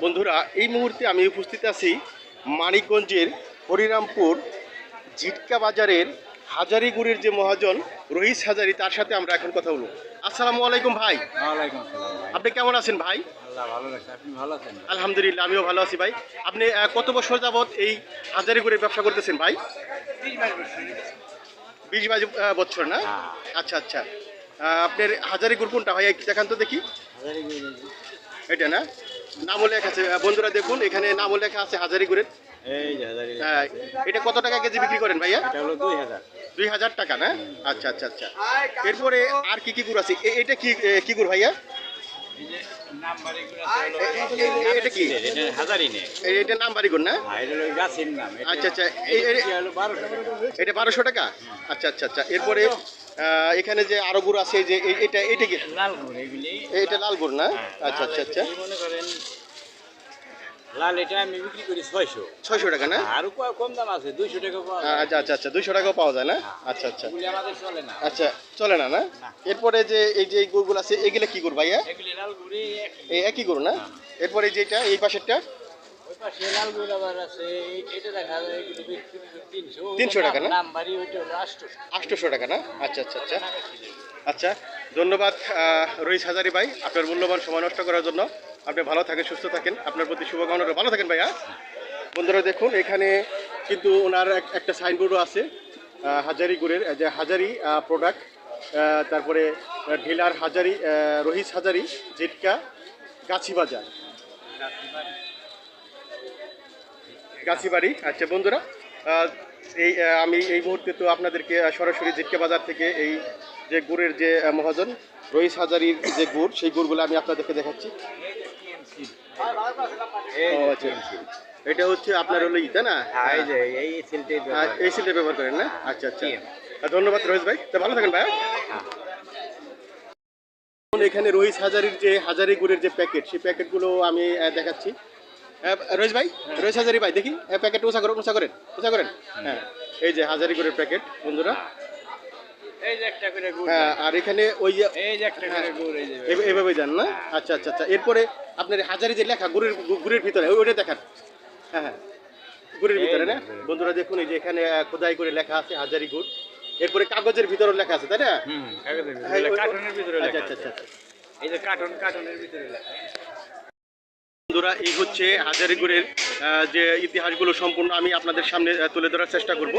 বন্ধুরা, এই মুহূর্তে আমি উপস্থিত আছি মানিকগঞ্জের হরিরামপুর জিটকা বাজারের হাজারি গুড়ের যে মহাজন রহিস হাজারি, তার সাথে আমরা এখন কথা বলবো। আসসালামু আলাইকুম ভাই। ওয়ালাইকুম আসসালাম ভাই। আপনি কেমন আছেন ভাই? আল্লাহ ভালো রাখছে, আপনি ভালো আছেন? আলহামদুলিল্লাহ, আমিও ভালো আছি ভাই। আপনি কত বছর যাবৎ এই হাজারি গুড়ের ব্যবসা করতেছেন ভাই? 20-22 বছর না? আচ্ছা আচ্ছা। আপনার হাজারি গুড় কোনটা ভাই একটু দেখান তো দেখি। হাজারি গুড় এটা না? নামও লেখা আছে বন্ধুরা, দেখুন এখানে নামও লেখা আছে হাজারি গুড়ের। এই যে হাজারি এটা কত টাকা কেজি বিক্রি করেন ভাইয়া? এটা হলো 2000। 2000 টাকা না? আচ্ছা আচ্ছা আচ্ছা। এরপরে আর কি কি গুড় আছে? এটা কি কি গুড় ভাইয়া? এই যে নাম্বারি গুড় আছে, এটা কি? এটা হাজারি নে। এটা নাম্বারি গুড় না? ভাই এটা হলো গাছের নাম। আচ্ছা আচ্ছা। এটা হলো 1200। এটা 1200 টাকা? আচ্ছা আচ্ছা আচ্ছা। এরপরে এখানে যে আরো গুড় আছে, যে এটা কি? লাল গুড় এগুলি। এটা লাল গুড় না? আচ্ছা আচ্ছা আচ্ছা। মনে করেন লাল এটা আমি বিক্রি করি 600 টাকা না? আর কম দাম আছে 200 টাকা পাওয়া যায়। আচ্ছা আচ্ছা আচ্ছা, 200 টাকাও পাওয়া যায় না? আচ্ছা আচ্ছা এগুলি আমাদের চলে না। আচ্ছা, চলে না না? এরপরে যে এই যে গুড়গুলো আছে, এগুলো কি গুড় ভাইয়া? এগুলি লাল গুড়ি এই একই গুড় না? এরপরে যেটা এই পাশেরটা ওই পাশে লাল গুড় আবার আছে, এটা দেখা যায় এগুলি বিক্রি 300। 300 টাকা না? নাম্বারি ওইটা হলো 800 টাকা না? আচ্ছা আচ্ছা আচ্ছা আচ্ছা। ধন্যবাদ রহিস হাজারি ভাই, আপনার মূল্যবান সময় নষ্ট করার জন্য। আপনি ভালো থাকেন, সুস্থ থাকেন, আপনার প্রতি শুভকামনা। ভালো থাকেন ভাইয়া। বন্ধুরা দেখুন, এখানে কিন্তু ওনার একটা সাইনবোর্ডও আছে হাজারি গুড়ের, যে হাজারি প্রোডাক্ট, তারপরে ঢিলার হাজারি, রহিস হাজারি, জিটকা, গাছিবাজার, গাছিবাড়ি। আচ্ছা বন্ধুরা, এই আমি এই মুহূর্তে তো আপনাদেরকে সরাসরি জিটকা বাজার থেকে এই যে গুড়ের যে মহাজন রহিস হাজারির যে গুড়, সেই গুড়গুলো আমি আপনাদেরকে দেখাচ্ছি। এটা হচ্ছে আপনার হলো ইটা না? এই সিলটা ব্যবহার করেন না? আচ্ছা আচ্ছা। ধন্যবাদ রহিস ভাই, তো ভালো থাকেন ভাইয়া। এখানে রহিস হাজারির যে হাজারি গুড়ের যে প্যাকেট, সেই প্যাকেটগুলো আমি দেখাচ্ছি। রহিস ভাই, রহিস হাজারি ভাই, দেখি প্যাকেট উঁচা করেন। হ্যাঁ, এই যে হাজারি গুড়ের প্যাকেট বন্ধুরা। হ্যাঁ, আর এখানে ওই যে এইভাবে যান না? আচ্ছা আচ্ছা আচ্ছা। এরপরে আপনার হাজারি যে লেখা গুড়ের ভিতরে, ওইটা দেখান। হ্যাঁ হ্যাঁ, গুড়ের ভিতরে না? বন্ধুরা দেখুন, এই যে এখানে খোদাই করে লেখা আছে হাজারি গুড়। এরপরে কাগজের ভিতরে লেখা আছে, তাই না? আচ্ছা আচ্ছা আচ্ছা। এই যে কার্টনের ভিতরে লেখা। বন্ধুরা, এই হচ্ছে হাজারি গুড়ের যে ইতিহাসগুলো সম্পূর্ণ আমি আপনাদের সামনে তুলে ধরার চেষ্টা করব।